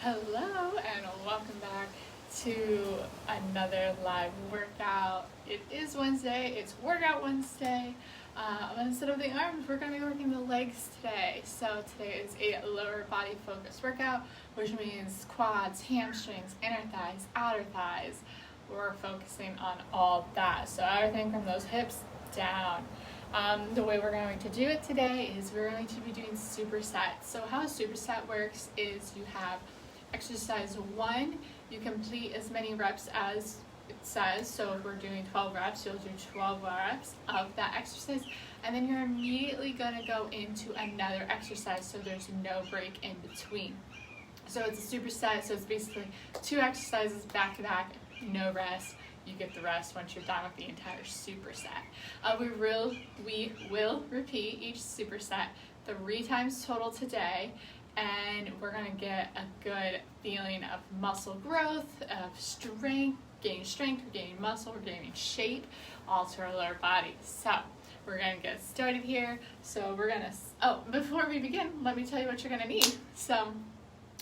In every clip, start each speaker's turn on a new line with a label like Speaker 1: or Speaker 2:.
Speaker 1: Hello and welcome back to another live workout. It is Wednesday, it's Workout Wednesday. Instead of the arms, we're going to be working the legs today. So today is a lower body focused workout, which means quads, hamstrings, inner thighs, outer thighs. We're focusing on all that. So everything from those hips down. The way we're going to do it today is we're going to be doing supersets. So how a superset works is you have exercise 1, you complete as many reps as it says. So if we're doing 12 reps, you'll do 12 reps of that exercise, and then you're immediately going to go into another exercise, so there's no break in between. So it's a superset, so it's basically 2 exercises back to back, no rest. You get the rest once you're done with the entire superset. We will repeat each superset 3 times total today, and we're going to get a good feeling of muscle growth, of strength, gaining muscle, we're gaining shape, all to our lower body. So we're going to get started here. So we're going to, before we begin, let me tell you what you're going to need. So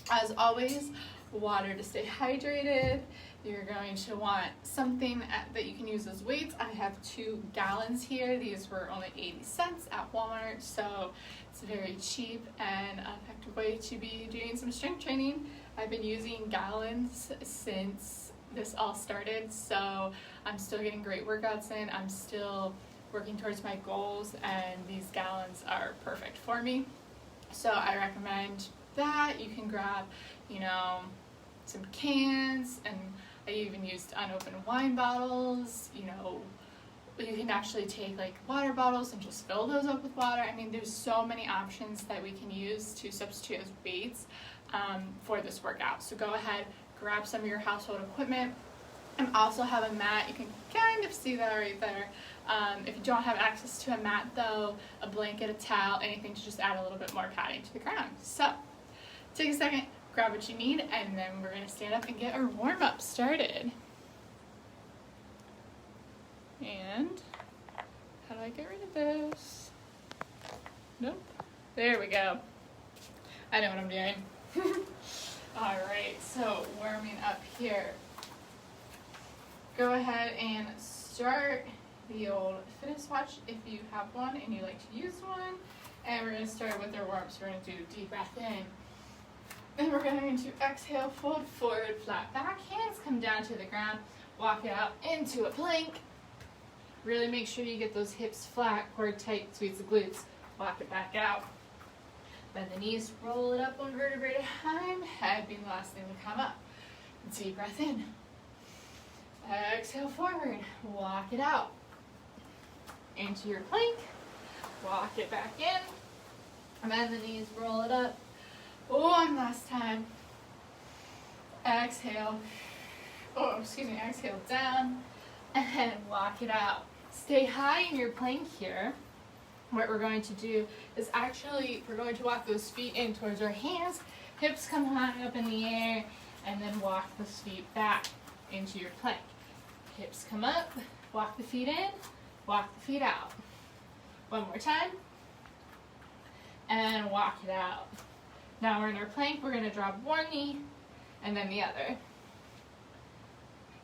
Speaker 1: as always, water to stay hydrated. You're going to want something that you can use as weights. I have 2 gallons here. These were only 80 cents at Walmart, so it's a very cheap and effective way to be doing some strength training. I've been using gallons since this all started, so I'm still getting great workouts in. I'm still working towards my goals, and these gallons are perfect for me. So I recommend that. You can grab, some cans, and I even used unopened wine bottles. You can actually take water bottles and just fill those up with water. I mean, there's so many options that we can use to substitute as weights for this workout. So go ahead, grab some of your household equipment, and also have a mat. You can kind of see that right there. If you don't have access to a mat though, a blanket, a towel, anything to just add a little bit more padding to the ground. So take a second, grab what you need, and then we're going to stand up and get our warm-up started. And how do I get rid of this? Nope. There we go. I know what I'm doing. Alright, so warming up here. Go ahead and start the old fitness watch if you have one and you like to use one. And we're going to start with our warm-ups. We're going to do a deep breath in. Then we're going to exhale, fold forward, flat back, hands come down to the ground, walk it out into a plank. Really make sure you get those hips flat, core tight, squeeze the glutes, walk it back out. Bend the knees, roll it up 1 vertebrae at a time, head being the last thing to come up. Deep breath in. Exhale forward, walk it out. Into your plank, walk it back in, bend the knees, roll it up. 1 last time. Exhale. Exhale down and walk it out. Stay high in your plank here. What we're going to do is we're going to walk those feet in towards our hands. Hips come high up in the air, and then walk those feet back into your plank. Hips come up, walk the feet in, walk the feet out. 1 more time. And walk it out. Now we're in our plank, we're going to drop 1 knee and then the other.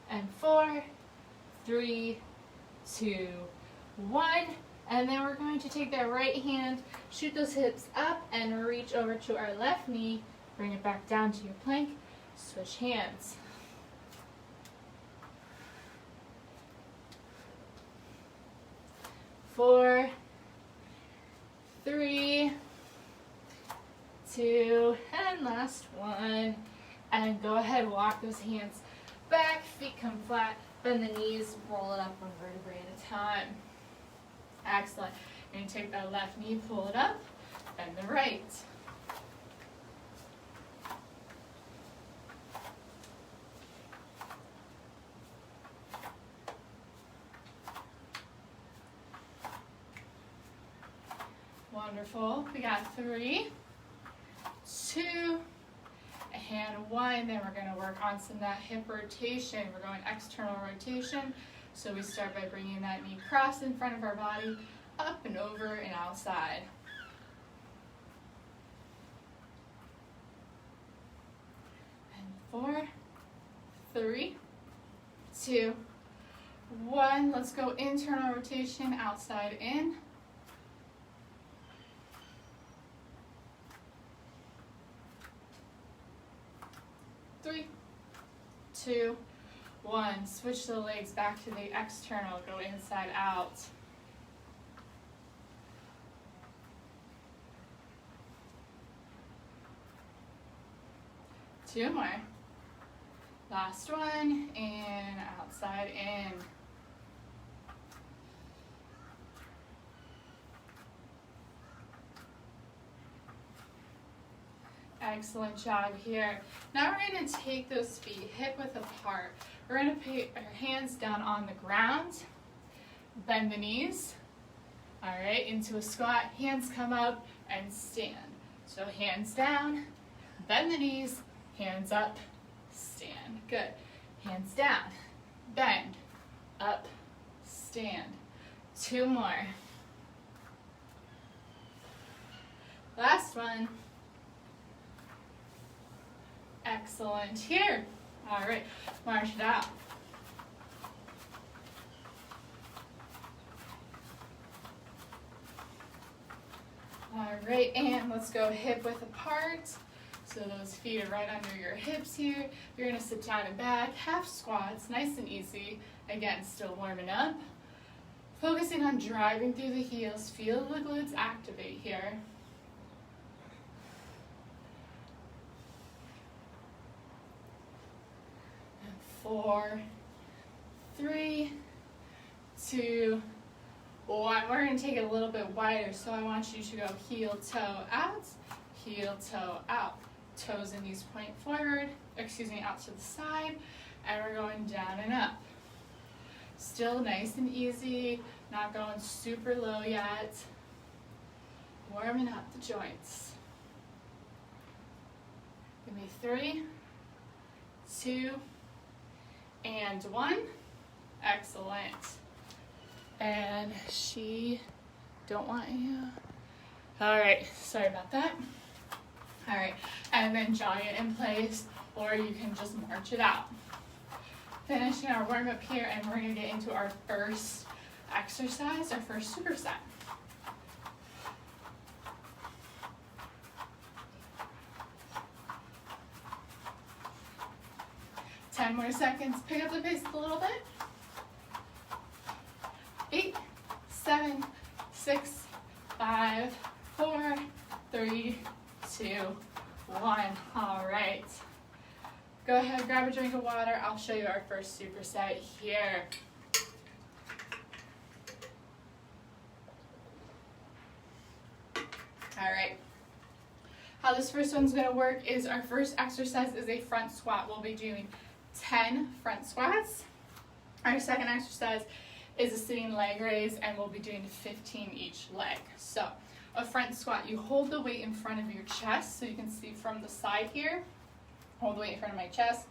Speaker 1: And 4, 3, 2, 1. And then we're going to take that right hand, shoot those hips up, and reach over to our left knee. Bring it back down to your plank. Switch hands. 4, 3, 2, and last 1. And go ahead, walk those hands back, feet come flat, bend the knees, roll it up 1 vertebrae at a time. Excellent. You're going to take that left knee, pull it up, bend the right. Wonderful. We got 3, 2, and 1. Then we're going to work on some of that hip rotation. We're going external rotation. So we start by bringing that knee cross in front of our body, up and over and outside. 3, 2, 1. Let's go internal rotation, outside in. Three, 2, 1. Switch the legs back to the external. Go inside out. Two more. Last one, and outside in. Excellent job here. Now we're going to take those feet hip width apart. We're going to put our hands down on the ground, bend the knees, all right, into a squat, hands come up and stand. So hands down, bend the knees, hands up, stand. Good. Hands down, bend, up, stand. Two more. Last one. Excellent. Here. All right. March it out. All right, and let's go hip width apart. So those feet are right under your hips here. You're gonna sit down and back, half squats, nice and easy. Again, still warming up. Focusing on driving through the heels. Feel the glutes activate here. 4, 3, 2, 1. We're going to take it a little bit wider, so I want you to go heel, toe, out, heel, toe, out. Toes and knees point forward, out to the side, and we're going down and up. Still nice and easy, not going super low yet. Warming up the joints. Give me 3, 2, and 1. Excellent. And she don't want you. All right, sorry about that. All right, and then jog it in place, or you can just march it out. Finishing our warm up here, and we're gonna get into our first exercise, our first superset. Ten more seconds. Pick up the pace a little bit. 8, 7, 6, 5, 4, 3, 2, 1. All right. Go ahead, grab a drink of water. I'll show you our first superset here. All right. How this first one's gonna work is our first exercise is a front squat. We'll be doing 10 front squats. Our second exercise is a sitting leg raise, and we'll be doing 15 each leg. So a front squat, you hold the weight in front of your chest, so you can see from the side here. Hold the weight in front of my chest.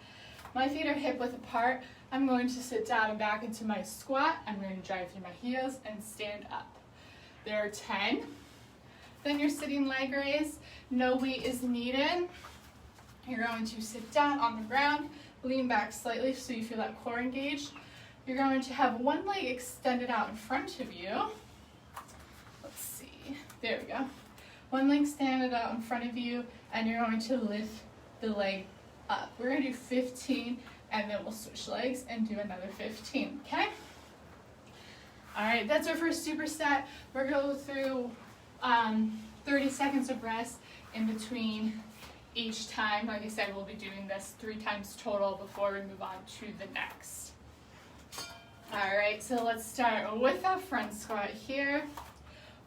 Speaker 1: My feet are hip width apart. I'm going to sit down and back into my squat. I'm going to drive through my heels and stand up. There are 10. Then your sitting leg raise, no weight is needed. You're going to sit down on the ground, lean back slightly so you feel that core engaged. You're going to have one leg extended out in front of you. Let's see, there we go. One leg extended out in front of you, and you're going to lift the leg up. We're gonna do 15, and then we'll switch legs and do another 15, okay? All right, that's our first superset. We're gonna go through 30 seconds of rest in between each time. Like I said, we'll be doing this 3 times total before we move on to the next. All right, so let's start with a front squat here.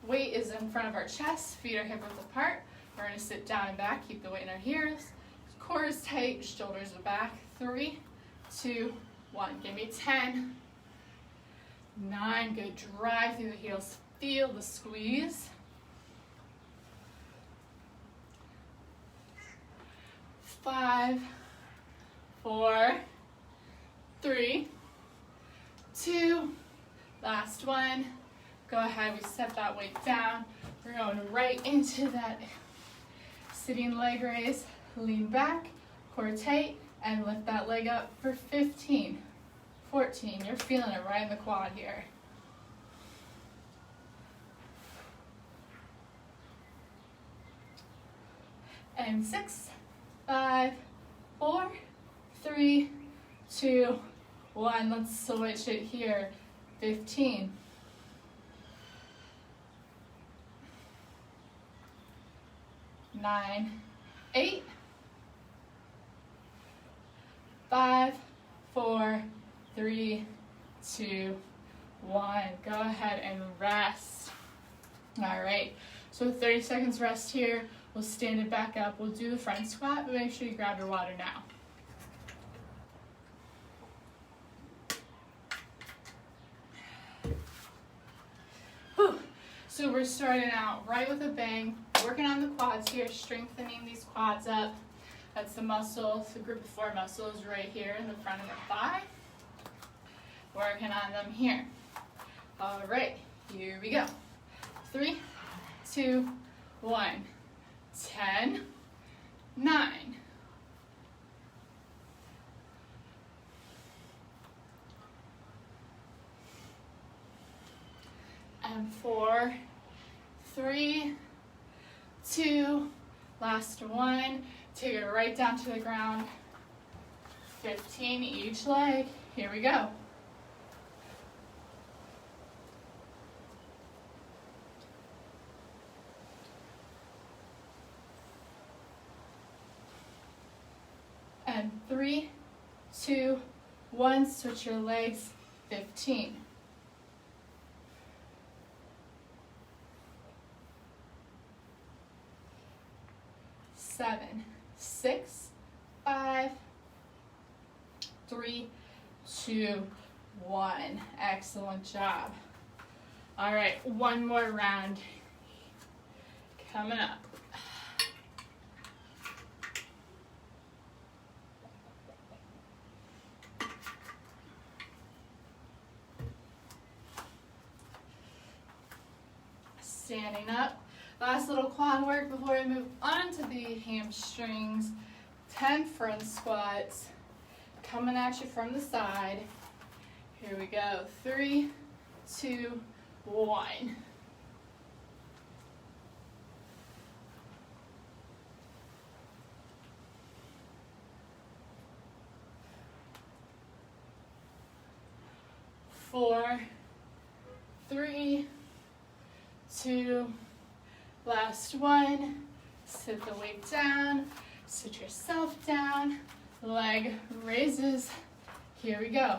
Speaker 1: Weight is in front of our chest, feet are hip width apart. We're gonna sit down and back, keep the weight in our heels. Core is tight, shoulders are back. 3, 2, 1. Give me 10. 9, good. Drive through the heels. Feel the squeeze. 5, 4, 3, 2, last one. Go ahead, we set that weight down. We're going right into that sitting leg raise. Lean back, core tight, And lift that leg up for 15, 14. You're feeling it right in the quad here. And 6, 5, 4, 3, 2, 1. Let's switch it here. 15. 9, 8, 5, 4, 3, 2, 1. Go ahead and rest. All right, so 30 seconds rest here. We'll stand it back up. We'll do the front squat, but make sure you grab your water now. Whew. So we're starting out right with a bang, working on the quads here, strengthening these quads up. That's the muscles, the group of 4 muscles right here in the front of the thigh. Working on them here. All right, here we go. 3, 2, 1. 10, 9. And 4, 3, 2, last one. Take it right down to the ground. 15 each leg. Here we go. And 3, 2, 1, switch your legs, 15. Seven, 6, 5, 3, 2, 1. Excellent job. All right, one more round coming up. Standing up. Last little quad work before we move on to the hamstrings. 10 front squats. Coming at you from the side. Here we go. 3, 2, 1. Four, 3, 2, last one. Sit the weight down, sit yourself down, leg raises. Here we go.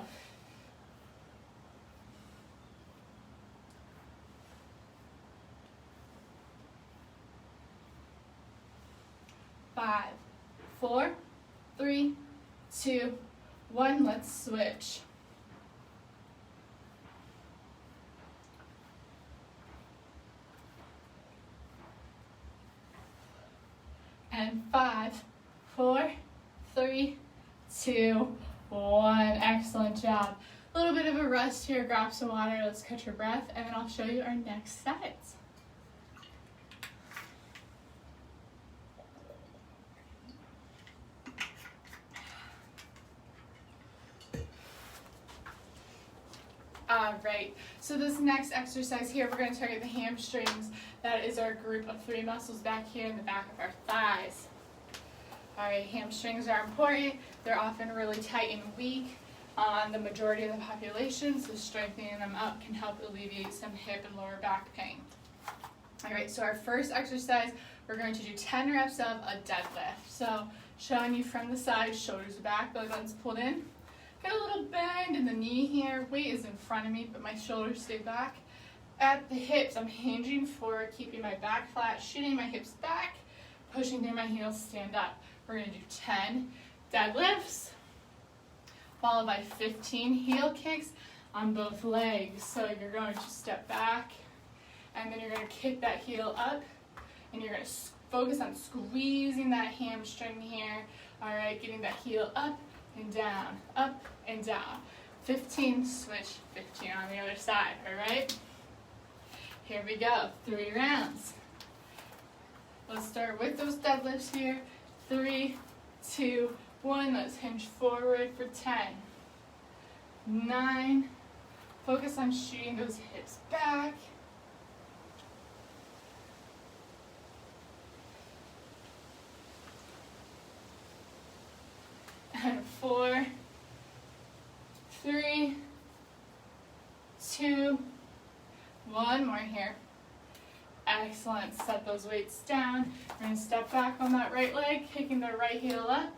Speaker 1: Five, 4, 3, 2, 1. Let's switch. And 5, 4, 3, 2, 1. Excellent job. A little bit of a rest here. Grab some water. Let's catch your breath, and then I'll show you our next sets. All right, so this next exercise here, we're going to target the hamstrings. That is our group of 3 muscles back here in the back of our thighs. All right, hamstrings are important. They're often really tight and weak on the majority of the population, so strengthening them up can help alleviate some hip and lower back pain. All right, so our first exercise, we're going to do 10 reps of a deadlift. So showing you from the side, shoulders back, belly button's pulled in. Get a little bend in the knee here. Weight is in front of me, but my shoulders stay back. At the hips, I'm hinging forward, keeping my back flat, shooting my hips back, pushing through my heels, stand up. We're going to do 10 deadlifts, followed by 15 heel kicks on both legs. So you're going to step back, and then you're going to kick that heel up, and you're going to focus on squeezing that hamstring here. All right, getting that heel up and down, up and down. 15, switch, 15 on the other side, all right? Here we go, 3 rounds. Let's start with those deadlifts here. 3, 2, 1, let's hinge forward for 10. 9, focus on shooting those hips back. And 4, 3, 2, 1 more here. Excellent. Set those weights down. We're going to step back on that right leg, kicking the right heel up.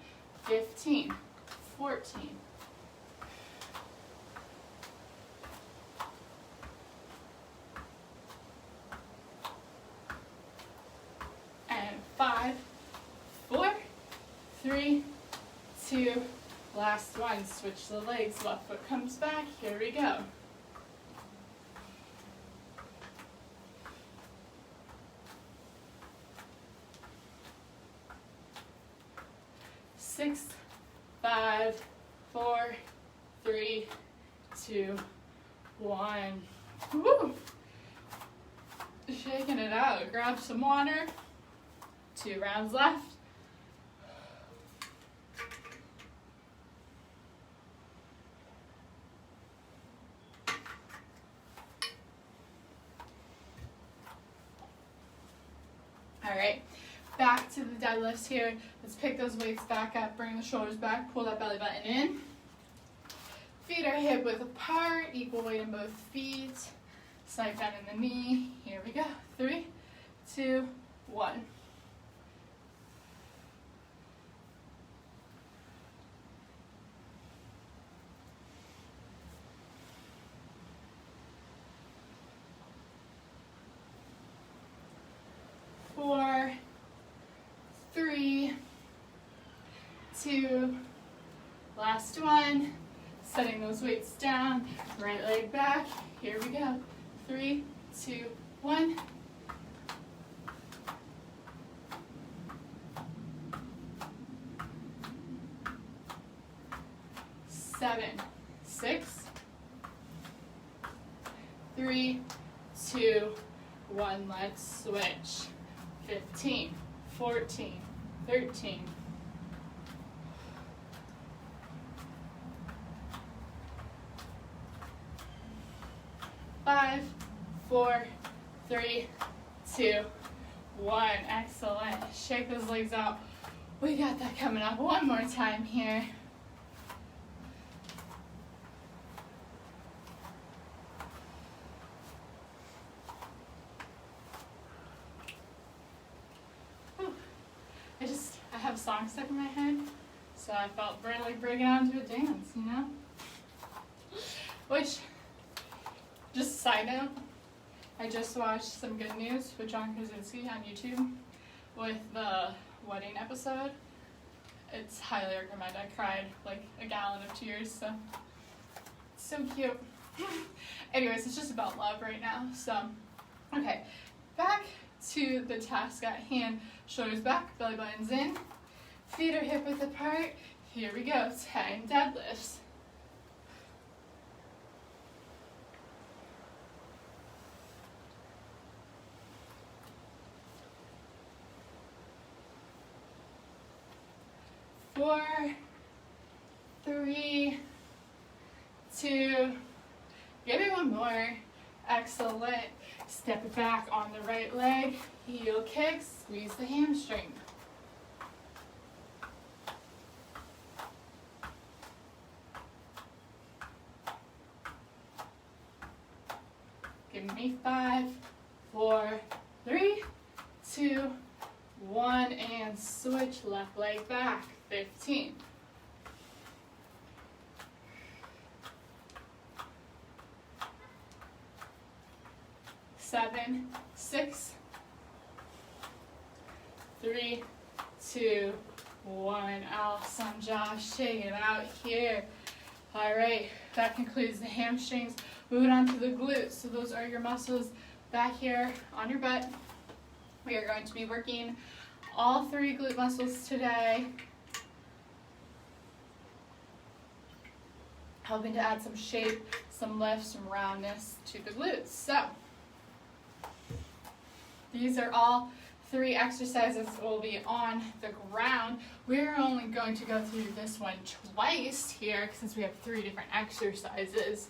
Speaker 1: 15, 14. And 5, 4, 3, 2, last one. Switch the legs. Left foot comes back. Here we go. 6, 5, 4, 3, 2, 1. Woo! Shaking it out. Grab some water. 2 rounds left. All right, back to the deadlifts here. Let's pick those weights back up, bring the shoulders back, pull that belly button in. Feet are hip width apart, equal weight in both feet. Slide down in the knee. Here we go. 3, 2, 1. Four, 3, 2, last one. Setting those weights down, right leg back. Here we go. 3, 2, 1. 7, 6, 3, 2, 1. Let's switch. 15, 14, 13. 5, 4, 3, 2, 1. Excellent. Shake those legs out. We got that coming up one more time here. I have a song stuck in my head, so I felt really breaking out into a dance, you know? Which, just side note, I just watched Some Good News with John Krasinski on YouTube with the wedding episode. It's highly recommended. I cried like a gallon of tears, so it's so cute. Anyways, it's just about love right now, so, okay, back to the task at hand. Shoulders back, belly buttons in, feet are hip width apart. Here we go, 10 deadlifts. Four, 3, 2, give me one more. Excellent. Step it back on the right leg, heel kick, squeeze the hamstring. Give me 5, 4, 3, 2, 1, and switch left leg back. 15. 7, 6, 3, 2, 1. Awesome, Josh. Shake it out here. All right, that concludes the hamstrings. Moving on to the glutes. So those are your muscles back here on your butt. We are going to be working all 3 glute muscles today, helping to add some shape, some lift, some roundness to the glutes. So these are all 3 exercises will be on the ground. We're only going to go through this one twice here since we have 3 different exercises.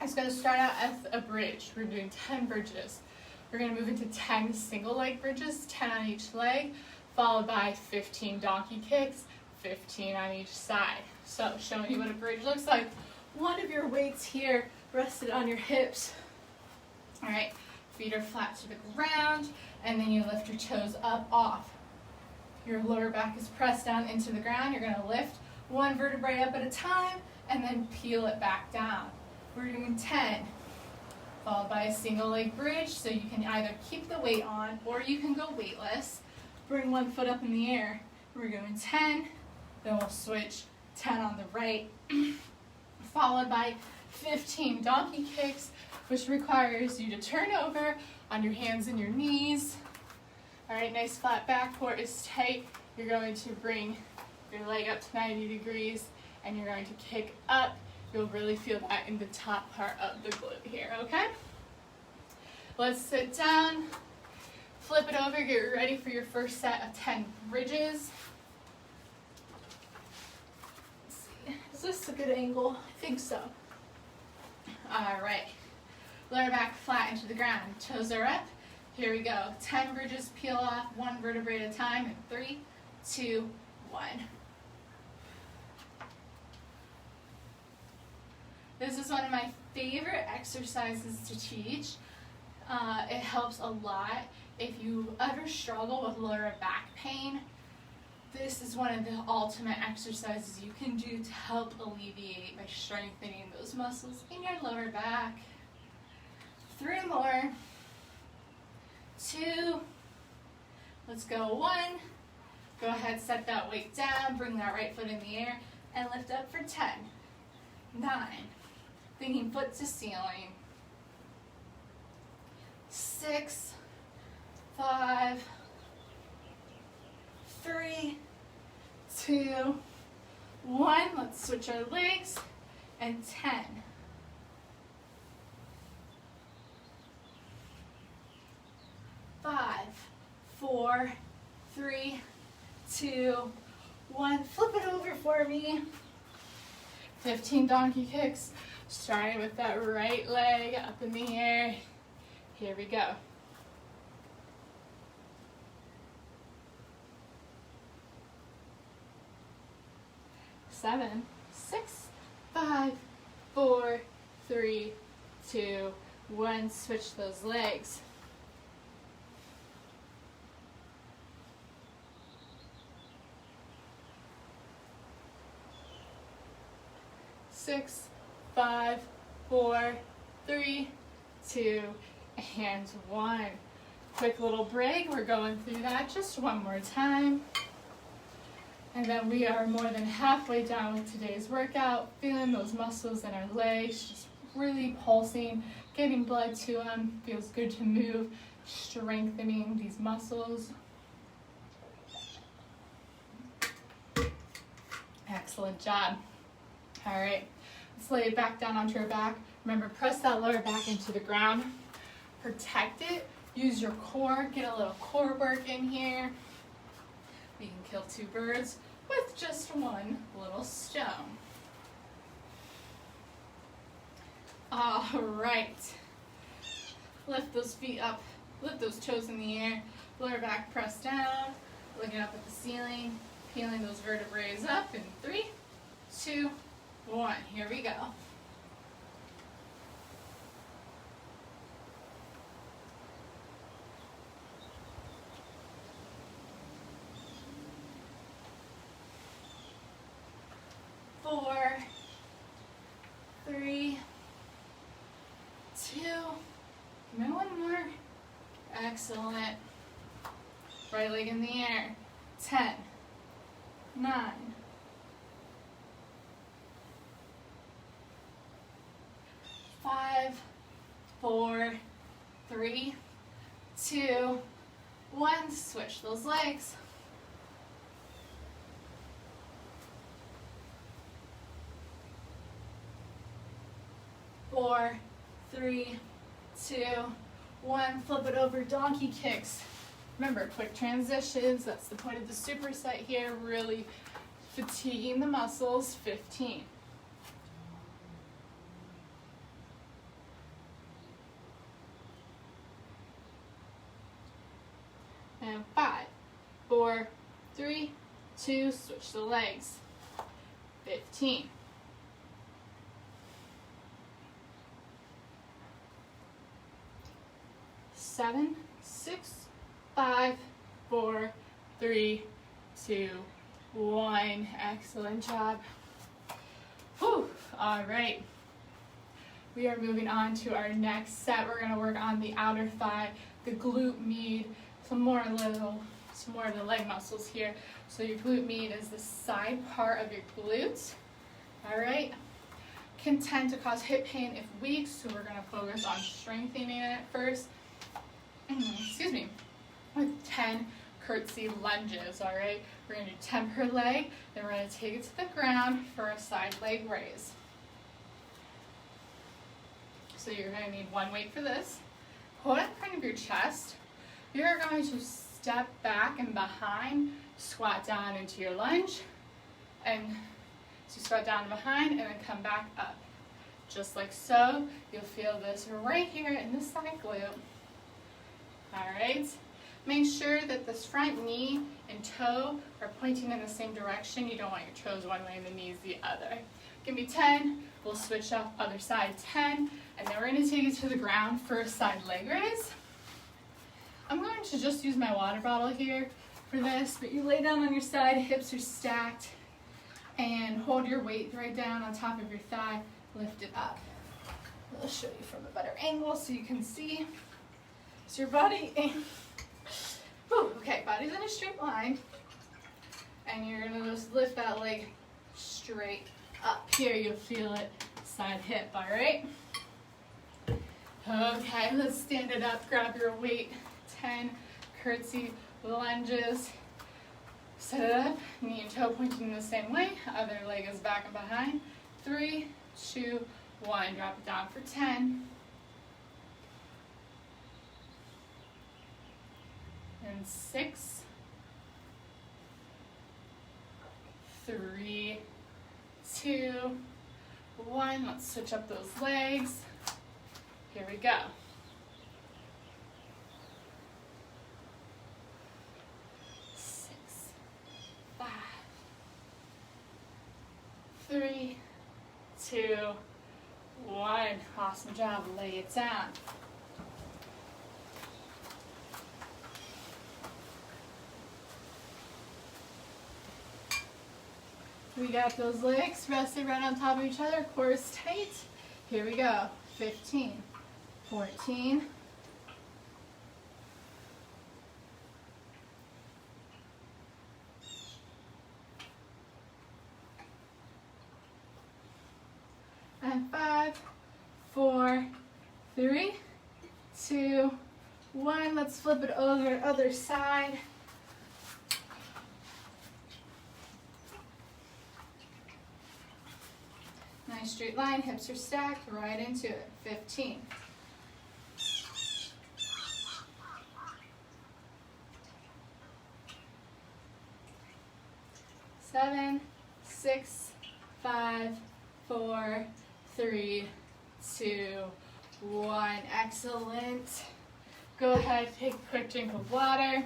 Speaker 1: It's going to start out as a bridge. We're doing 10 bridges. We're going to move into 10 single leg bridges, 10 on each leg, followed by 15 donkey kicks, 15 on each side. So showing you what a bridge looks like. One of your weights here rested on your hips. All right, feet are flat to the ground, and then you lift your toes up off. Your lower back is pressed down into the ground. You're going to lift one vertebrae up at a time and then peel it back down. We're doing 10, followed by a single leg bridge, so you can either keep the weight on or you can go weightless. Bring one foot up in the air. We're doing 10, then we'll switch 10 on the right, followed by 15 donkey kicks, which requires you to turn over on your hands and your knees. All right, nice flat back, core is tight. You're going to bring your leg up to 90 degrees and you're going to kick up. You'll really feel that in the top part of the glute here, okay? Let's sit down, flip it over, get ready for your first set of 10 bridges. Let's see, is this a good angle? I think so. All right, lower back flat into the ground, toes are up. Here we go, 10 bridges, peel off, 1 vertebrae at a time, in 3, 2, 1. This is one of my favorite exercises to teach. It helps a lot. If you ever struggle with lower back pain, this is one of the ultimate exercises you can do to help alleviate by strengthening those muscles in your lower back. 3 more. 2. Let's go 1. Go ahead, set that weight down, bring that right foot in the air, and lift up for 10. 9. Thinking foot to ceiling. 6, 5, 3, 2, 1. Let's switch our legs, and 10. 5, 4, 3, 2, 1. Flip it over for me. 15 donkey kicks, starting with that right leg up in the air. Here we go. 7, 6, 5, 4, 3, 2, 1. Switch those legs. 6, 5, 4, 3, 2, and 1. Quick little break. We're going through that just one more time. And then we are more than halfway done with today's workout. Feeling those muscles in our legs, just really pulsing, getting blood to them. Feels good to move, strengthening these muscles. Excellent job. All right, let's lay it back down onto our back. Remember, press that lower back into the ground. Protect it. Use your core. Get a little core work in here. We can kill 2 birds with just 1 little stone. All right. Lift those feet up. Lift those toes in the air. Lower back pressed down. Looking up at the ceiling. Peeling those vertebrae up in 3, 2, 1. Here we go. Four, 3, 2, maybe 1 more. Excellent. Right leg in the air. 10, 9, 5, 4, 3, 2, 1. Switch those legs. 4, 3, 2, 1. Flip it over, donkey kicks. Remember, quick transitions, that's the point of the superset here, really fatiguing the muscles. 15. And 5, 4, 3, 2, switch the legs. 15. 7, 6, 5, 4, 3, 2, 1. Excellent job. Whew. All right. We are moving on to our next set. We're going to work on the outer thigh, the glute med, some more of the leg muscles here. So your glute med is the side part of your glutes. All right. Can tend to cause hip pain if weak, so we're going to focus on strengthening it first. Excuse me. With 10 curtsy lunges. All right. We're going to do 10 per leg. Then we're going to take it to the ground for a side leg raise. So you're going to need one weight for this. Hold it in front of your chest. You're going to step back and behind, squat down into your lunge, and so squat down and behind, and then come back up. Just like so. You'll feel this right here in the side glute. All right. Make sure that this front knee and toe are pointing in the same direction. You don't want your toes one way and the knees the other. Give me 10. We'll switch up other side. 10. And then we're going to take it to the ground for a side leg raise. I'm going to just use my water bottle here for this, but you lay down on your side, hips are stacked, and hold your weight right down on top of your thigh, lift it up. I'll show you from a better angle so you can see. So your body, okay, body's in a straight line, and you're going to just lift that leg straight up. Here you'll feel it, side hip, all right? Okay, let's stand it up, grab your weight, 10 curtsy lunges. Set it up, knee and toe pointing the same way, other leg is back and behind. 3, 2, 1, drop it down for 10. And 6, 3, 2, 1. Let's switch up those legs. Here we go. 6, 5, 3, 2, 1. Awesome job. Lay it down. We got those legs rested right on top of each other, cores tight. Here we go. 15, 14, 5, 4, 3, 2, 1. Let's flip it over, other side. Nice straight line, hips are stacked, right into it. 15. 7, 6, 5, 4, 3, 2, 1. Excellent. Go ahead, take a quick drink of water.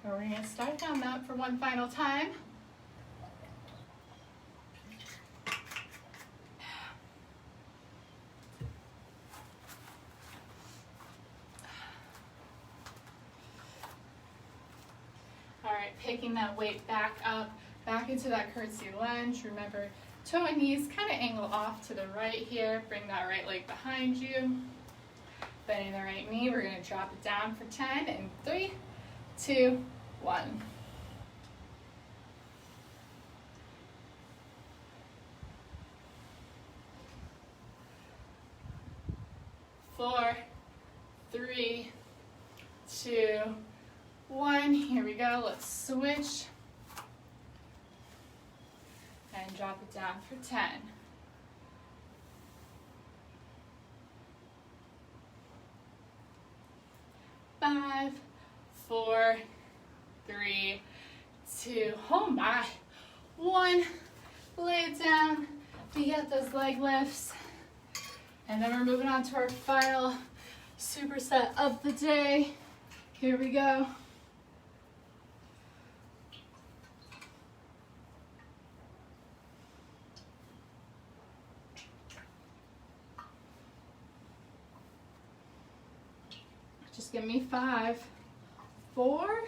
Speaker 1: We're going to start down that for one final time. Picking that weight back up, back into that curtsy lunge. Remember, toe and knees kind of angle off to the right here. Bring that right leg behind you. Bending the right knee. We're going to drop it down for 10 in 3, 2, 1. Four, 3, 2, 1. Here we go. Let's switch. And drop it down for 10. 5, 4, 3, 2, oh my, 1. Lay it down. We get those leg lifts. And then we're moving on to our final superset of the day. Here we go. Just give me 5, 4,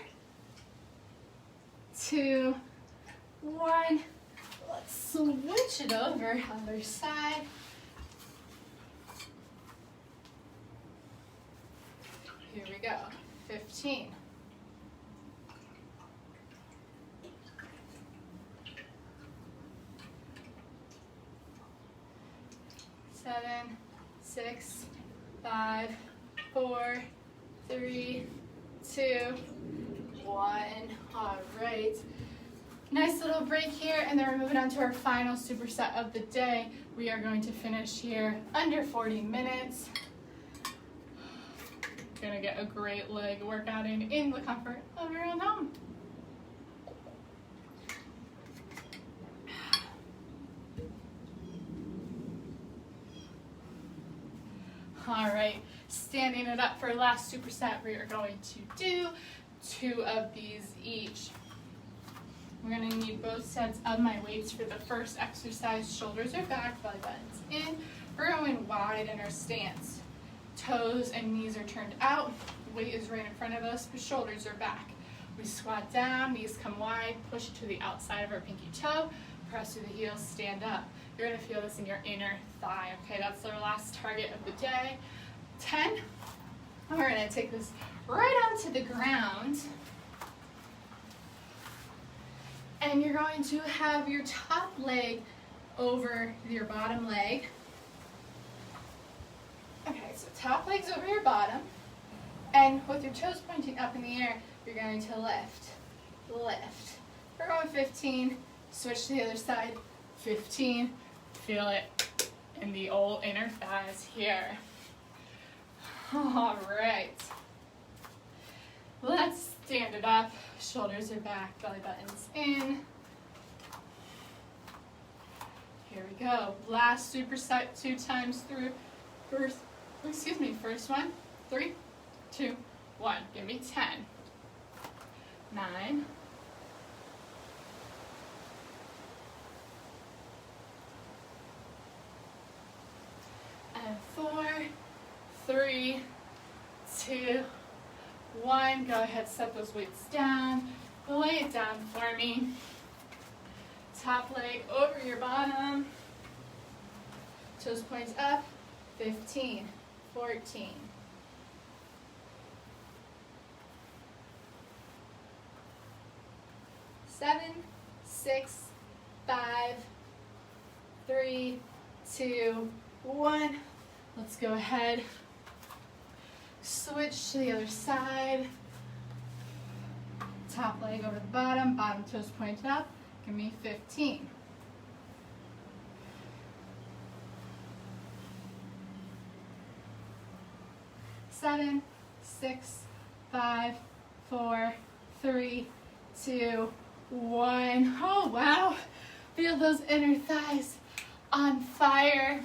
Speaker 1: 2, 1. Let's switch it over, other side. Here we go, 15. 7, 6, 5, 4, 3, 2, 1. All right. Nice little break here, and then we're moving on to our final superset of the day. We are going to finish here under 40 minutes. Gonna get a great leg workout in the comfort of your own home. All right, standing it up for last superset, we are going to do 2 of these each. We're going to need both sets of my weights for the first exercise. Shoulders are back, belly button's in. We're going wide in our stance. Toes and knees are turned out. Weight is right in front of us, but shoulders are back. We squat down, knees come wide, push to the outside of our pinky toe, press through the heels, stand up. You're going to feel this in your inner thigh. Okay, that's our last target of the day. 10. We're going to take this right onto the ground. And you're going to have your top leg over your bottom leg. Okay, so top leg's over your bottom. And with your toes pointing up in the air, you're going to lift, lift. We're going 15, switch to the other side, 15. Feel it in the old inner thighs here. All right. Let's stand it up. Shoulders are back, belly button's in. Here we go. Last superset 2 times through. First one. 3, 2, 1. Give me 10. 9. 4, 3, 2, 1. Go ahead, set those weights down. Lay it down for me. Top leg over your bottom. Toes points up. 15, 14. 7, 6, 5, 3, 2, 1. Let's go ahead. Switch to the other side. Top leg over the bottom toes pointed up. Give me 15. 7, 6, 5, 4, 3, 2, 1. Oh, wow. Feel those inner thighs on fire.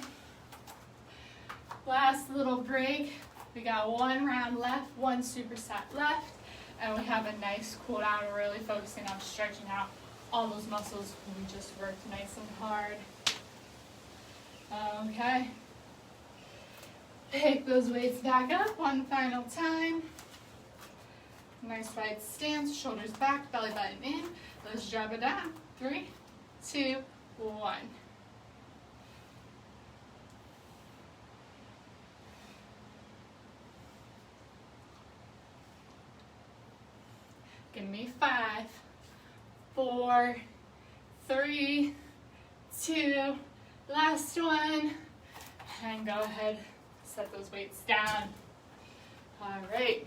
Speaker 1: Last little break. We got 1 round left, 1 superset left, and we have a nice cool down. We're really focusing on stretching out all those muscles we just worked nice and hard. Okay. Pick those weights back up one final time. Nice wide stance, shoulders back, belly button in. Let's drop it down. 3, 2, 1. Give me 5, 4, 3, 2, last one. And go ahead, set those weights down. All right.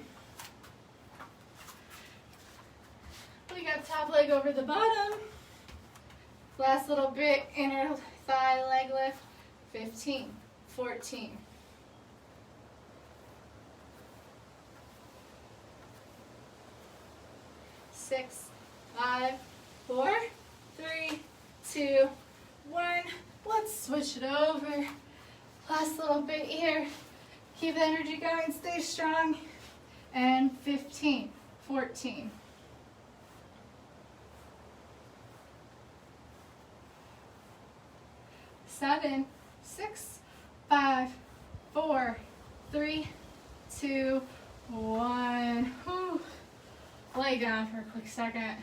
Speaker 1: We got top leg over the bottom. Last little bit, inner thigh leg lift. 15, 14. 6, 5, 4, 3, 2, 1. Let's switch it over. Last little bit here. Keep the energy going, stay strong. And 15, 14. 7, 6, 5, 4, 3, 2, 1. Whew. Lay down for a quick second.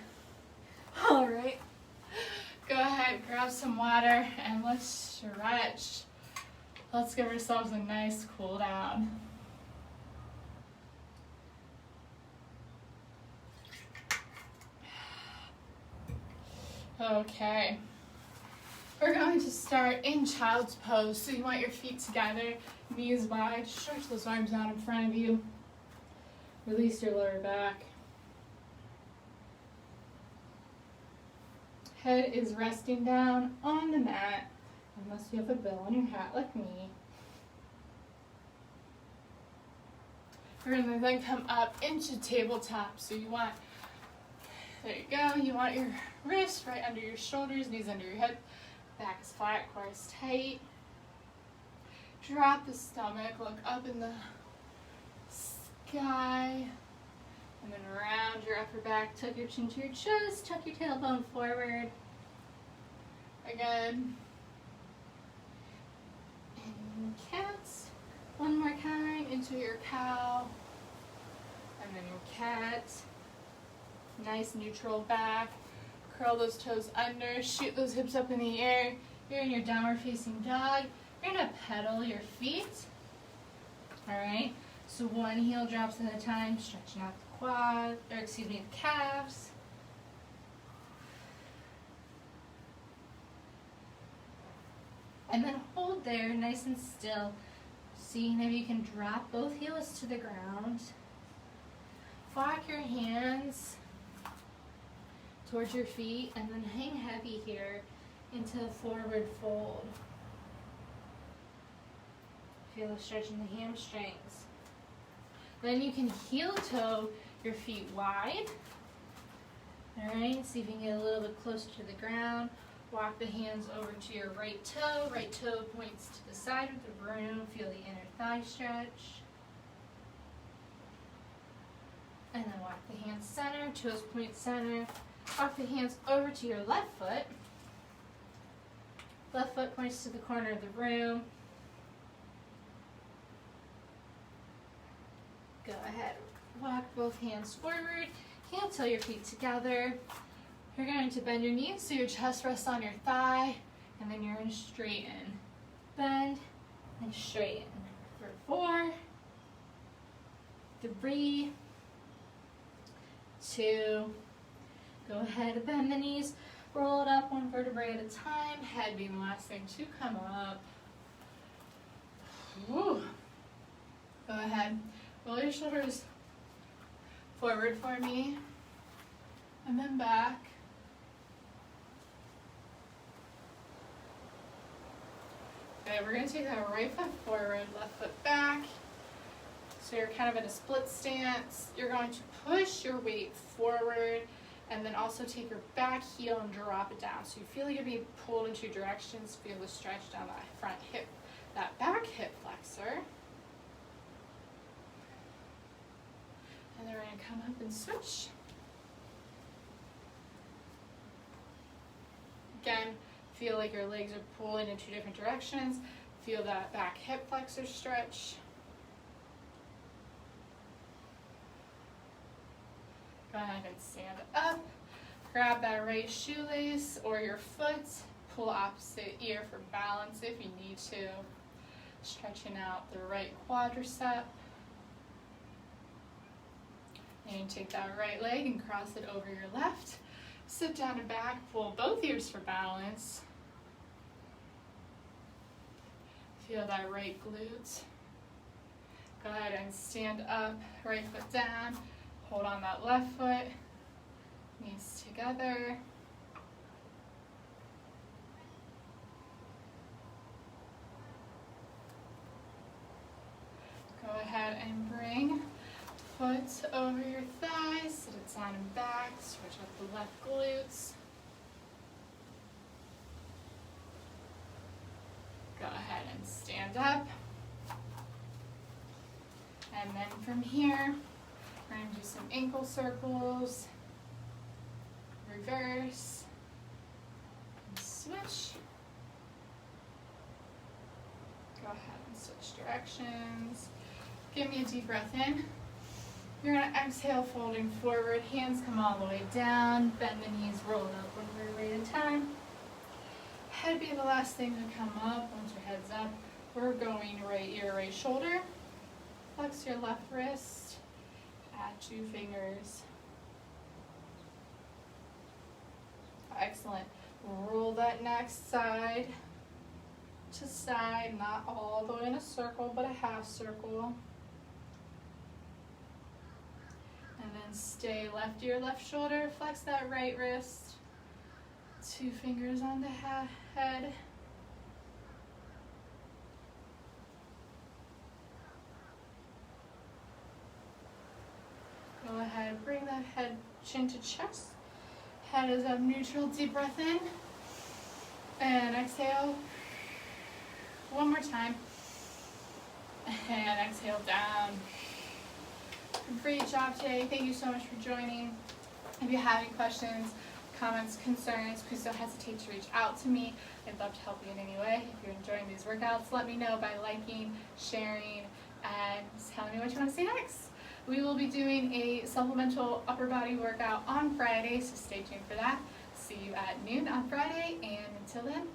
Speaker 1: All right. Go ahead, grab some water, and let's stretch. Let's give ourselves a nice cool down. Okay. We're going to start in child's pose. So you want your feet together, knees wide, stretch those arms out in front of you. Release your lower back. Head is resting down on the mat, unless you have a bow on your hat like me. We're going to then come up into tabletop. So you want, there you go, you want your wrists right under your shoulders, knees under your hip, back is flat, core is tight. Drop the stomach, look up in the sky. And then round your upper back, tuck your chin to your chest, tuck your tailbone forward. Again. And cats. One more time into your cow. And then your cat. Nice neutral back. Curl those toes under, shoot those hips up in the air. You're in your downward facing dog. You're gonna pedal your feet. All right. So one heel drops at a time, stretching out the the calves. And then hold there, nice and still. Seeing if you can drop both heels to the ground. Walk your hands towards your feet and then hang heavy here into a forward fold. Feel a stretch in the hamstrings. Then you can heel toe your feet wide. All right, see if you can get a little bit closer to the ground. Walk the hands over to your right toe. Right toe points to the side of the room. Feel the inner thigh stretch. And then walk the hands center, toes point center. Walk the hands over to your left foot. Left foot points to the corner of the room. Go ahead, walk both hands forward, heel toe your feet together. You're going to bend your knees so your chest rests on your thigh, and then you're going to straighten. Bend and straighten. For 4, 3, 2, go ahead, bend the knees, roll it up one vertebrae at a time, head being the last thing to come up. Whew. Go ahead. Roll your shoulders forward for me, and then back. Okay, we're going to take that right foot forward, left foot back. So you're kind of in a split stance. You're going to push your weight forward, and then also take your back heel and drop it down. So you feel like you're being pulled in 2 directions. Feel the stretch down that front hip, that back hip flexor. And then we're going to come up and switch. Again, feel like your legs are pulling in 2 different directions. Feel that back hip flexor stretch. Go ahead and stand up. Grab that right shoelace or your foot. Pull opposite ear for balance if you need to. Stretching out the right quadricep. And take that right leg and cross it over your left. Sit down and back, pull both ears for balance. Feel that right glute. Go ahead and stand up, right foot down. Hold on that left foot, knees together. Go ahead and bring foot foot over your thighs, sit it down and back, stretch out the left glutes. Go ahead and stand up. And then from here, we're going to do some ankle circles, reverse, and switch. Go ahead and switch directions. Give me a deep breath in. You're going to exhale, folding forward, hands come all the way down, bend the knees, roll up one more way at a time. Head be the last thing to come up. Once your head's up, we're going right ear, right shoulder. Flex your left wrist, add 2 fingers. Excellent. Roll that next side to side, not all the way in a circle, but a half circle. And then stay left ear, left shoulder, flex that right wrist. 2 fingers on the head. Go ahead, bring that head chin to chest. Head is up neutral, deep breath in. And exhale. One more time. And exhale down. Great job today. Thank you so much for joining. If you have any questions, comments, concerns, please don't hesitate to reach out to me. I'd love to help you in any way. If you're enjoying these workouts, let me know by liking, sharing, and telling me what you want to see next. We will be doing a supplemental upper body workout on Friday, so stay tuned for that. See you at noon on Friday, and until then,